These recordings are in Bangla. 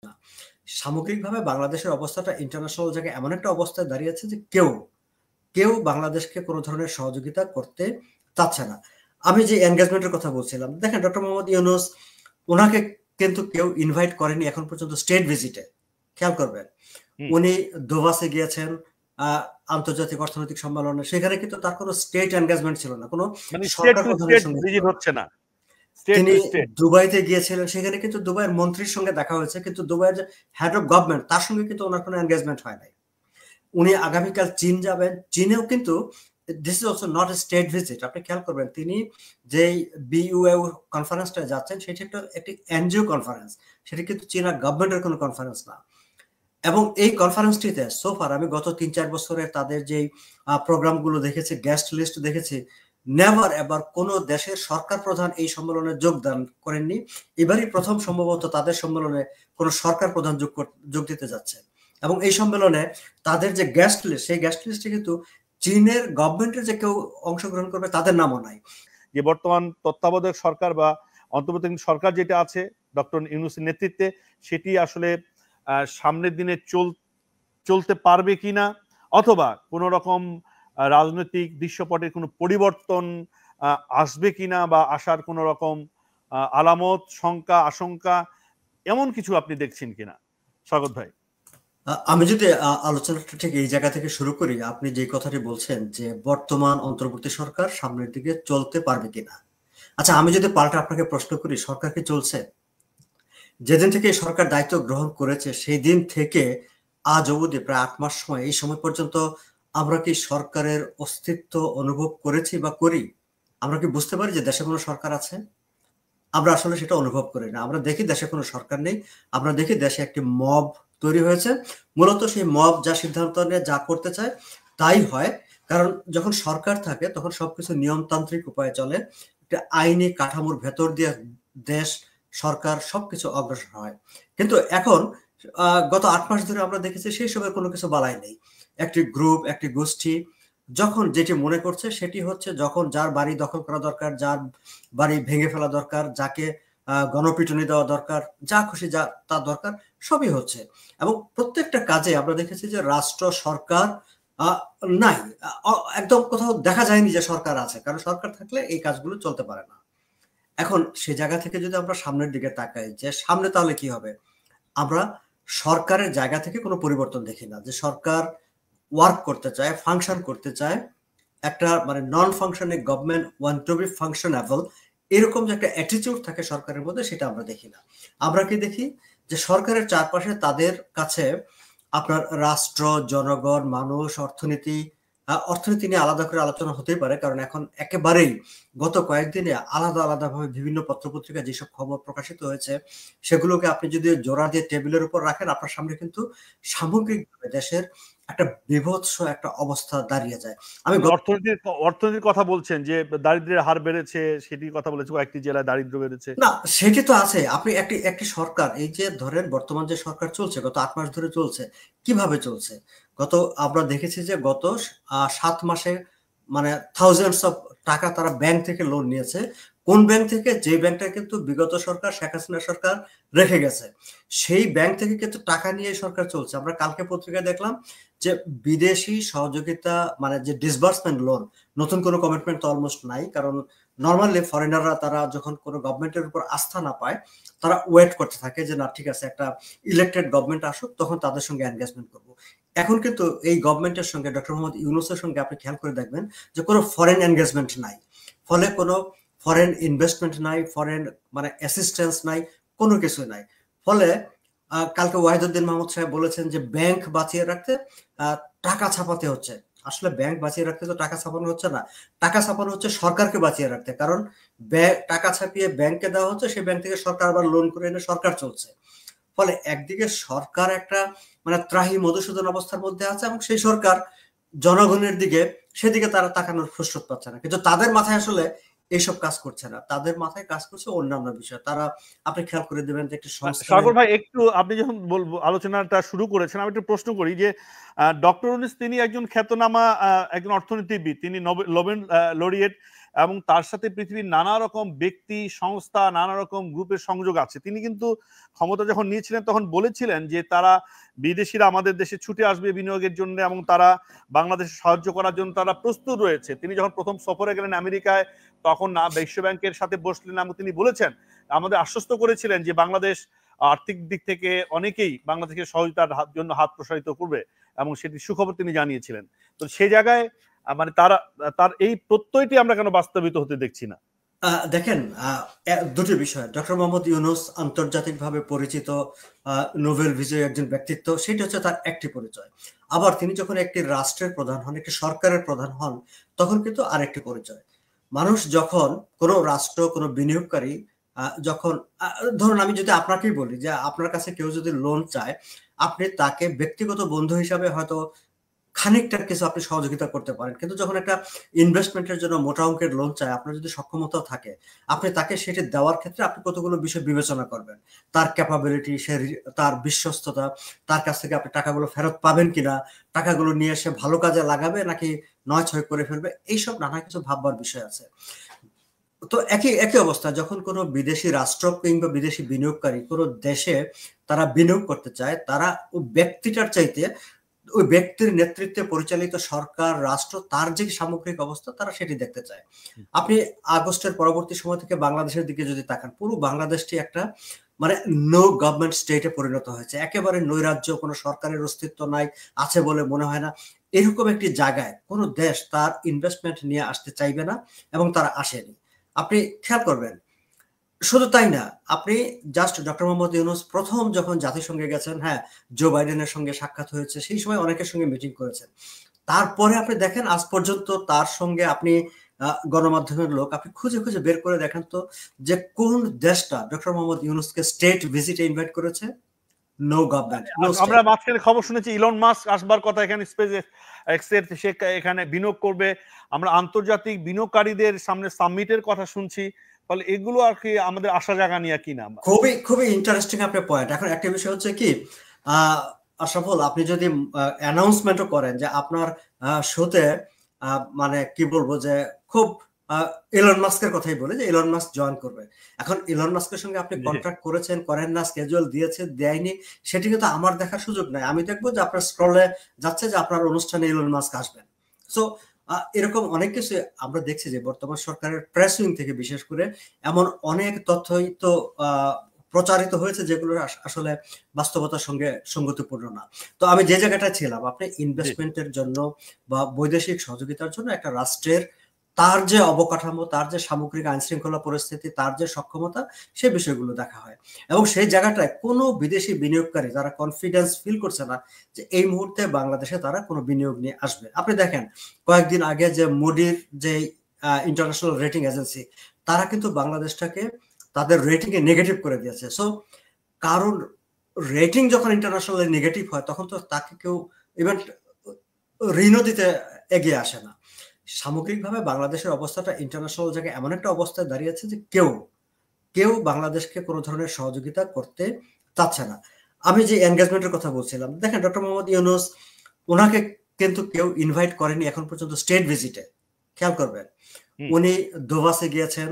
না। সামগ্রিকভাবে বাংলাদেশের অবস্থাটা ইন্টারন্যাশনাল জায়গায় এমন একটা অবস্থায় দাঁড়িয়েছে যে কেউ বাংলাদেশকে কোনো ধরনের সহযোগিতা করতে চাচ্ছে না। আমি যে এনগেজমেন্টের কথা বলছিলাম, দেখেন ডক্টর মোহাম্মদ ইউনূস ওনাকে কিন্তু কেউ ইনভাইট করেনি এখন পর্যন্ত স্টেট ভিজিটে। খেয়াল করবেন, উনি দোভাসে গিয়েছেন আন্তর্জাতিক অর্থনৈতিক সম্মেলনে, সেখানে কিন্তু তার কোনো স্টেট এনগেজমেন্ট ছিল না, কোনো সরকার প্রধানের সঙ্গে হচ্ছে না। তিনি দুবাইতে গিয়েছিলেন, সেখানে কিন্তু দুবাইয়ের মন্ত্রীর সঙ্গে দেখা হয়েছে, কিন্তু দুবাইয়ের যে হেড অফ গভর্নমেন্ট তার সঙ্গে কিন্তু ওনার কোনো এনগেজমেন্ট হয় নাই। উনি আগামীকাল চীন যাবেন, চীনেও কিন্তু this is also not a state visit. আপনি খেয়াল করবেন, তিনি যেই বিইউ কনফারেন্সটা যাচ্ছেন সেটা একটি এনজিও কনফারেন্স, সেটা কিন্তু চীনা গভর্নমেন্টের কোনো কনফারেন্স না। এবং এই কনফারেন্সটিতে সোফার আমি গত ৩-৪ বছরে তাদের যেই প্রোগ্রামগুলো দেখেছি, গেস্ট লিস্ট দেখেছি, নেভার এবার কোনো দেশের সরকার প্রধান এই সম্মেলনে যোগদান করেননি। এবারই প্রথম সম্ভবত তাদের সম্মেলনে কোনো সরকার প্রধান যোগ দিতে যাচ্ছে। এবং এই সম্মেলনে তাদের যে গেস্ট লিস্ট, সেই গেস্ট লিস্টে কিন্তু চীনের গভর্নমেন্টের যে কেউ অংশগ্রহণ করবে তাদের নামও নাই। যে বর্তমান তত্ত্বাবধায়ক সরকার বা অন্তর্বর্তীকালীন সরকার যেটা আছে ডক্টর ইউনূসের নেতৃত্বে, সেটি আসলে সামনের দিনে চলতে পারবে কিনা, অথবা কোন রকম রাজনৈতিক দৃশ্যপটের কোনো পরিবর্তন আসবে কিনা, বা আসার কোন রকম আলামত, শঙ্কা, আশঙ্কা এমন কিছু আপনি দেখছেন কিনা স্বাগত ভাই? আমি যদি আলোচনাটা ঠিক এই জায়গা থেকে শুরু করি, আপনি যে কথাটি বলছেন যে বর্তমান অন্তর্বর্তী সরকার সামনের দিকে চলতে পারবে কিনা, আচ্ছা আমি যদি পাল্টা আপনাকে প্রশ্ন করি, সরকার কি চলছে? যেদিন থেকে সরকার দায়িত্ব গ্রহণ করেছে সেই দিন থেকে আজ অবধি প্রায় ৮ মাস সময়, এই সময় পর্যন্ত আমরা কি সরকারের অস্তিত্ব অনুভব করেছি বা করি? আমরা কি বুঝতে পারি যে দেশে কোনো সরকার আছে? আমরা আসলে সেটা অনুভব করি না। আমরা দেখি দেশে কোনো সরকার নেই, আমরা দেখি দেশে একটি মব তৈরি হয়েছে। মূলত সেই মব যা সিদ্ধান্ত নেয়, যা করতে চায় তাই হয়। কারণ যখন সরকার থাকে তখন সবকিছু নিয়মতান্ত্রিক উপায়ে চলে, একটা আইনি কাঠামোর ভেতর দিয়ে দেশ, সরকার সবকিছু অগ্রসর হয়। কিন্তু এখন গত ৮ মাস ধরে আমরা দেখেছি সেই সময় কোনো কিছু বালাই নেই। একটি গ্রুপ, একটি গোষ্ঠী যখন যেটি মনে করছে সেটি হচ্ছে, যখন যার বাড়ি দখল করা দরকার, যার বাড়ি ভেঙে ফেলা দরকার, যাকে গণপিটুনি দেওয়া দরকার, যা খুশি যা তার দরকার সবই হচ্ছে। এবং প্রত্যেকটা কাজে আমরা দেখেছি যে রাষ্ট্র, সরকার নাই, একদম কোথাও দেখা যায়নি যে সরকার আছে, কারণ সরকার থাকলে এই কাজগুলো চলতে পারে না। এখন সে জায়গা থেকে যদি আমরা সামনের দিকে তাকাই যে সামনে তাহলে কি হবে, আমরা সরকারের জায়গা থেকে কোনো পরিবর্তন দেখি না। যে সরকার ওয়ার্ক করতে চায়, ফাংশন করতে চায়, একটা মানে non functioning government want to be functionable, এরকম যে একটা অ্যাটিটিউড থাকে সরকারের মধ্যে, সেটা আমরা দেখি না। আমরা কি দেখি যে সরকারের চারপাশে তাদের কাছে আপনার রাষ্ট্র, জনগণ, মানুষ, অর্থনীতি নিয়ে আলাদা করে আলোচনা হতেই পারে, কারণ এখন একেবারেই গত কয়েকদিনে আলাদাভাবে বিভিন্ন পত্রপত্রিকায় যেসব খবর প্রকাশিত হয়েছে সেগুলোকে আপনি যদি জোড়া দিয়ে টেবিলের উপর রাখেন, আপনার সামনে কিন্তু সামগ্রিকভাবে দেশের একটা বীভৎস একটা অবস্থা দাঁড়িয়ে যায়। আমি অর্থনীতির কথা বলছেন যে দারিদ্র্যের হার বেড়েছে, সেটির কথা বলেছে, কয়েকটি জেলায় দারিদ্র্য বেড়েছে। না, সেটি তো আছে। আপনি একটি সরকার, এই যে ধরেন বর্তমান যে সরকার চলছে গত ৮ মাস ধরে চলছে, কিভাবে চলছে? আমরা দেখেছি যে গত ৭ মাসে মানে থাউজেন্ডস অফ টাকা তারা ব্যাংক থেকে লোন নিয়েছে। কোন ব্যাংক থেকে? যে ব্যাংকটা কিন্তু বিগত সরকার, শেখ হাসিনা সরকার রেখে গেছে, সেই ব্যাংক থেকে কিন্তু টাকা নিয়ে সরকার চলছে। আমরা কালকে পত্রিকায় দেখলাম যে বিদেশি সহযোগিতা মানে যে ডিসবার্সমেন্ট লোন, নতুন কোনো কমিটমেন্ট তো অলমোস্ট নাই, কারণ নর্মালি ফরেনাররা তারা যখন কোনো গভর্নমেন্টের উপর আস্থা না পায় তারা ওয়েট করতে থাকে যে না ঠিক আছে একটা ইলেক্টেড গভর্নমেন্ট আসুক তখন তাদের সঙ্গে এনগেজমেন্ট করব। এখন কিন্তু এই গভর্নমেন্টের সঙ্গে ডক্টর মোহাম্মদ ইউনূসের সঙ্গে আপনি খেয়াল করে দেখবেন যে কোনো ফরেন এনগেজমেন্ট নাই, ফলে কোনো ফরেন ইনভেস্টমেন্ট নাই, ফরেন মানে অ্যাসিস্ট্যান্স নাই, কোনো কিছু নাই। ফলে কালকে ওয়াহিদুদ্দিন মাহমুদ সাহেব বলেছেন যে ব্যাংক বাঁচিয়ে রাখতে টাকা ছাপাতে হচ্ছে। আসলে ব্যাংক বাঁচিয়ে রাখতে তো টাকা ছাপানো হচ্ছে না, টাকা ছাপানো হচ্ছে সরকারকে বাঁচিয়ে রাখতে, কারণ টাকা ছাপিয়ে ব্যাংকে দেওয়া হচ্ছে, সেই ব্যাংক থেকে সরকার আবার লোন করে এনে সরকার চলছে। ফলে একদিকে সরকার একটা মানে ত্রাহি মধুসূদন অবস্থার মধ্যে আছে, এবং সেই সরকার জনগণের দিকে সেদিকে তারা তাকানোর ফুরসত পাচ্ছে না, কিন্তু তাদের মাথায় আসলে এইসব কাজ করছে না, তাদের মাথায় কাজ করছে অন্যান্য বিষয়। তারা আপনি খেয়াল করে দেবেন যে একটি সংস্থা। সাগর ভাই, একটু আপনি যখন আলোচনাটা শুরু করেছেন, আমি একটু প্রশ্ন করি যে ডক্টর ইউনূস তিনি একজন খ্যাতনামা একজন অর্থনীতিবিদ, তিনি নোবেল লরিয়েট এবং তার সাথে পৃথিবীর নানা রকম ব্যক্তি সংস্থা নানা রকম গ্রুপের সংযোগ আছে। তিনি কিন্তু ক্ষমতা যখন নিয়েছিলেন তখন বলেছিলেন যে তারা বিদেশিরা আমাদের দেশে ছুটে আসবে বিনিয়োগের জন্য এবং তারা বাংলাদেশে সাহায্য করার জন্য তারা প্রস্তুত রয়েছে। তিনি যখন প্রথম সফরে গেলেন আমেরিকায় তখন না বিশ্ব ব্যাংকের সাথে বসলেন এবং তিনি বলেছেন, আমাদের আশ্বস্ত করেছিলেন যে বাংলাদেশ আর্থিক দিক থেকে অনেকেই বাংলাদেশের সহযোগিতার জন্য হাত প্রসারিত করবে এবং সেটি সুখবর তিনি জানিয়েছিলেন। তো সেই জায়গায় মানে তার এই প্রত্যয়টি আমরা কেন বাস্তবিত হতে দেখছি না? দেখেন, দুটি বিষয়। ডক্টর মোহাম্মদ ইউনূস আন্তর্জাতিকভাবে পরিচিত নোবেল বিজয়ী একজন ব্যক্তিত্ব, সেটা হচ্ছে তার একটি পরিচয়। আবার তিনি যখন একটি রাষ্ট্রের প্রধান হন, একটি সরকারের প্রধান হন, তখন কিন্তু আরেকটি পরিচয়। মানুষ যখন কোনো রাষ্ট্র, কোনো বিনিয়োগকারী যখন ধরুন আমি যদি আপনাকেই বলি যে আপনার কাছে কেউ যদি লোন চায়, আপনি তাকে ব্যক্তিগত বন্ধু হিসাবে হয়তো খানিকটা কিছু আপনি সহযোগিতা করতে পারেন, কিন্তু যখন একটা ইনভেস্টমেন্টের জন্য মোটা অঙ্কের লোন চায়, আপনার যদি সক্ষমতা থাকে, আপনি তাকে সেটি দেওয়ার ক্ষেত্রে আপনি কতগুলো বিষয় বিবেচনা করবেন। তার ক্যাপাবিলিটি, তার বিশ্বস্ততা, তার কাছ থেকে আপনি টাকাগুলো ফেরত পাবেন কিনা, টাকাগুলো নিয়ে এসে ভালো কাজে লাগাবে নাকি নয় ছয় করে ফেলবে, এইসব নানা কিছু ভাববার বিষয় আছে। তো একই অবস্থা যখন কোনো বিদেশি রাষ্ট্র কিংবা বিদেশি বিনিয়োগকারী কোনো দেশে তারা বিনিয়োগ করতে চায়, তারা ওই ব্যক্তিটার চাইতে ওই ব্যক্তির নেতৃত্বে পরিচালিত সরকার, রাষ্ট্র, তার যে সামগ্রিক অবস্থা তারা সেটি দেখতে চায়। আপনি আগস্টের পরবর্তী সময় থেকে বাংলাদেশের দিকে যদি তাকান, পুরো বাংলাদেশটি একটা মানে নো গভর্নমেন্ট স্টেটে পরিণত হয়েছে। একেবারে নৈরাজ্য, কোনো সরকারের অস্তিত্ব নাই, আছে বলে মনে হয় না। এরকম একটি জায়গায় কোনো দেশ তার ইনভেস্টমেন্ট নিয়ে আসতে চাইবে না এবং তারা আসেনি। আপনি খেয়াল করবেন, শুধু তাই না, আপনি জাস্ট ডক্টর মোহাম্মদ ইউনূস প্রথম যখন জাতিসংঘে গেছেন, হ্যাঁ, জো বাইডেনের সঙ্গে সাক্ষাৎ হয়েছে, সেই সময় অনেকের সঙ্গে মিটিং করেছেন। তারপরে আপনি দেখেন আজ পর্যন্ত তার সঙ্গে আপনি গণমাধ্যমের লোক আপনি খুঁজে খুঁজে বের করে দেখেন তো যে কোন দেশটা ডক্টর মোহাম্মদ ইউনূসকে স্টেট ভিজিটে ইনভাইট করেছে? No government, no state. আমরা মাঝখানে খবর শুনেছি ইলন মাস্ক আসবার কথা এখানে, স্পেস এক্সের সে এখানে বিনিয়োগ করবে। আমরা আন্তর্জাতিক বিনিয়োগকারীদের সামনে সামিটের কথা শুনছি। ফলে এগুলো আর কি আমাদের আশা জাগা নিয়ে কি না? খুবই খুবই ইন্টারেস্টিং আপনার পয়েন্ট। এখন একটা বিষয় হচ্ছে কি, আশরাফুল, আপনি যদি অ্যানাউন্সমেন্টও করেন যে আপনার শোতে মানে কি বলবো যে খুব ইলন মাস্কের কথাই বলে যে ইলন মাস্ক জয়েন করবে। এখন ইলন মাস্কের সঙ্গে আপনি কন্ট্রাক্ট করেছেন, করেন না, স্কেজুয়াল দিয়েছে, দেয়নি, সেটি কিন্তু আমার দেখার সুযোগ নাই। আমি দেখবো যে আপনার স্ক্রলে যাচ্ছে যে আপনার অনুষ্ঠানে ইলন মাস্ক আসবেন। সো এরকম অনেক কিছু আমরা দেখছি যে বর্তমান সরকারের প্রেস উইং থেকে বিশেষ করে এমন অনেক তথ্যই তো প্রচারিত হয়েছে যেগুলো আসলে বাস্তবতার সঙ্গে সঙ্গতিপূর্ণ না। তো আমি যে জায়গাটা ছিলাম, আপনি ইনভেস্টমেন্টের জন্য বা বৈদেশিক সহযোগিতার জন্য একটা রাষ্ট্রের তার যে অবকাঠামো, তার যে সামগ্রিক আইন শৃঙ্খলা পরিস্থিতি, তার যে সক্ষমতা, সেই বিষয়গুলো দেখা হয়। এবং সেই জায়গাটায় কোনো বিদেশি বিনিয়োগকারী তারা কনফিডেন্স ফিল করছে না যে এই মুহূর্তে বাংলাদেশে তারা কোনো বিনিয়োগ নিয়ে আসবে। আপনি দেখেন কয়েকদিন আগে যে মুডির যে ইন্টারন্যাশনাল রেটিং এজেন্সি, তারা কিন্তু বাংলাদেশটাকে তাদের রেটিং এ নেগেটিভ করে দিয়েছে। সো কারণ রেটিং যখন ইন্টারন্যাশনাল নেগেটিভ হয় তখন তো তাকে কেউ ইভেন ঋণও দিতে এগিয়ে আসে না। সামগ্রিকভাবে বাংলাদেশের অবস্থাটা ইন্টারন্যাশনাল জায়গায় এমন একটা অবস্থায় দাঁড়িয়েছে যে কেউ বাংলাদেশকে কোনো ধরনের সহযোগিতা করতে চাচ্ছে না। আমি যে এনগেজমেন্টের কথা বলছিলাম, দেখেন ডক্টর মোহাম্মদ ইউনূস, ওনাকে কিন্তু কেউ ইনভাইট করেনি এখন পর্যন্ত স্টেট ভিজিটে। খেয়াল করবেন, উনি দোভাসে গিয়েছেন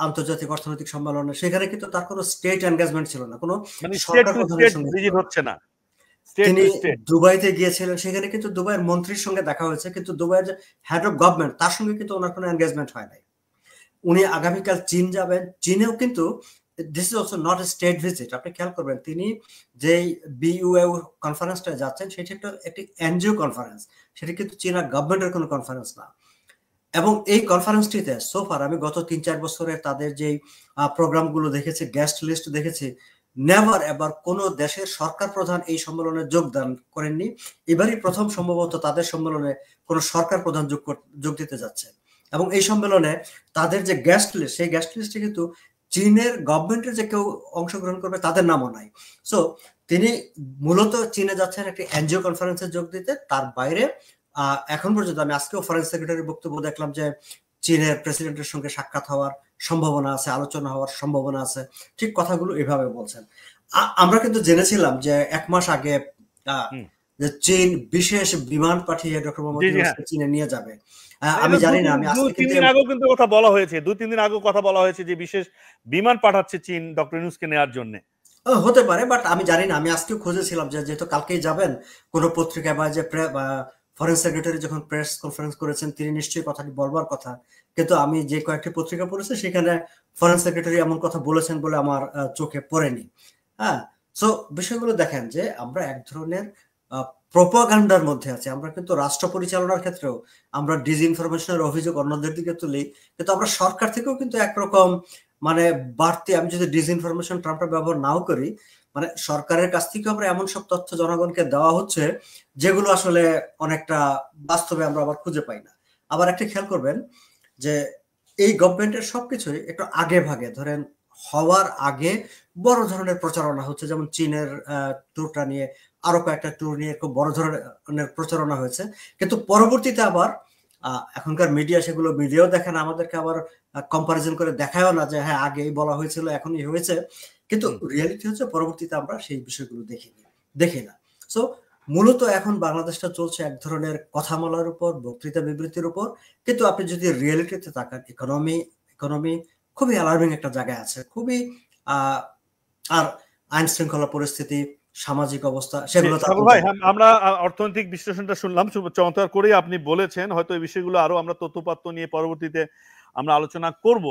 আন্তর্জাতিক অর্থনৈতিক সম্মেলনে, সেখানে কিন্তু তার কোনো স্টেট এনগেজমেন্ট ছিল না, কোনো সরকার প্রধানের সঙ্গে হচ্ছে না। তিনি দুবাইতে গিয়েছিলেন, সেখানে কিন্তু দুবাইয়ের মন্ত্রীর সঙ্গে দেখা হয়েছে, কিন্তু দুবাইয়ের যে হেড অফ গভর্নমেন্ট তার সঙ্গে কিন্তু ওনার কোনো এনগেজমেন্ট হয় নাই। উনি আগামীকাল চীন যাবেন, চীনেও কিন্তু this is also not a state visit. আপনি খেয়াল করবেন তিনি যে বিইউ কনফারেন্সটা যাচ্ছেন সেটা একটি এনজিও কনফারেন্স, সেটা কিন্তু চীনা গভর্নমেন্টের কোনো কনফারেন্স না। এবং এই কনফারেন্সটিতে সোফার আমি গত ৩-৪ বছরে তাদের যে প্রোগ্রামগুলো দেখেছি, গেস্ট লিস্ট দেখেছি, নেভার এবার কোন দেশের সরকার প্রধান এই সম্মেলনে যোগদান করেননি। এবারই প্রথম সম্ভবত তাদের সম্মেলনে কোন সরকার প্রধান যোগ দিতে যাচ্ছে। এবং এই সম্মেলনে তাদের যে গেস্ট লিস্ট, সেই গেস্ট লিস্টে কিন্তু চীনের গভর্নমেন্টের যে কেউ অংশগ্রহণ করবে তাদের নামও নাই। সো তিনি মূলত চীনে যাচ্ছেন একটি এনজিও কনফারেন্সে যোগ দিতে। তার বাইরে এখন পর্যন্ত আমি আজকেও ফরেন সেক্রেটারির বক্তব্য দেখলাম যে চীনের প্রেসিডেন্টের সঙ্গে সাক্ষাৎ হওয়ার সম্ভাবনা আছে, আলোচনা হওয়ার সম্ভাবনা আছে, ঠিক কথাগুলো এভাবে বলছেন। আমরা কিন্তু জেনেছিলাম যে 1 মাস আগে যে চীন বিশেষ বিমান পাঠিয়ে ডক্টর মোহাম্মদ জি জি, হ্যাঁ, ইউনূসকে চীনে নিয়ে যাবে। আমি এটা জানি না, আমি দুই আজকে তিন কিন্তু দিন আগেও কিন্তু কথা বলা হয়েছে, 2-3 দিন আগেও কথা বলা হয়েছে যে বিশেষ বিমান পাঠাচ্ছে চীন ডক্টর ইউনূসকে নেওয়ার জন্য। হতে পারে, বাট আমি জানি না। আমি আজকেও খুঁজেছিলাম যে যেহেতু কালকেই যাবেন কোন পত্রিকায় বা যে ফরেন সেক্রেটারি যখন প্রেস কনফারেন্স করেছেন তিনি নিশ্চয়ই কথাটি বলবার কথা, কিন্তু আমি যে কয়েকটি পত্রিকা পড়েছি সেখানে ফরেন সেক্রেটারি এমন কথা বলেছেন বলে আমার চোখে পড়েনি। হ্যাঁ, সো বিষয়গুলো দেখেন যে আমরা এক ধরনের প্রোপাগান্ডার মধ্যে আছি। আমরা কিন্তু রাষ্ট্র পরিচালনার ক্ষেত্রেও আমরা ডিসইনফরমেশনের অভিযোগ অন্যদের দিকে তুলি, কিন্তু আমরা সরকার থেকেও কিন্তু একরকম মানে বাড়তি, আমি যদি ডিসইনফরমেশন টার্মটা ব্যবহার নাও করি, মানে সরকারের কাছ থেকে আমরা এমন সব তথ্য জনগণকে দেওয়া হচ্ছে যেগুলো আসলে অনেকটা বাস্তবে আমরা আবার খুঁজে পাই না। আবার একটা খেয়াল করবেন যে এই গভর্নমেন্টের সবকিছুই একটু আগে ভাগে ধরেন হওয়ার আগে বড় ধরনের প্রচারণা হচ্ছে, যেমন চীনের ট্যুরটা নিয়ে আরো কয়েকটা ট্যুর নিয়ে খুব বড় ধরনের প্রচারণা হয়েছে, কিন্তু পরবর্তীতে আবার এখনকার মিডিয়া সেগুলো মিডিয়াও দেখে না, আমাদেরকে আবার কম্পারিজন করে দেখায়ও না যে হ্যাঁ আগেই বলা হয়েছিল এখনই হয়েছে, কিন্তু রিয়েলিটি হচ্ছে পরবর্তীতে আমরা সেই বিষয়গুলো দেখি না। সো মূলত এখন বাংলাদেশটা চলছে এক ধরনের কথা বলার উপর, বক্তৃতা বিবৃতির উপর, কিন্তু আপনি যদি রিয়েলিটিতে তাকান ইকোনমি খুবই অ্যালার্মিং একটা জায়গায় আছে, খুবই আর আইন শৃঙ্খলা পরিস্থিতি, সামাজিক অবস্থা সেগুলো তো আপনি ভাই, জানেন। হ্যাঁ, আমরা অর্থনৈতিক বিশ্লেষণটা শুনলাম, চমৎকার করেই আপনি বলেছেন। হয়তো এই বিষয়গুলো আরো আমরা তথ্যপাত্র নিয়ে পরবর্তীতে আমরা আলোচনা করব।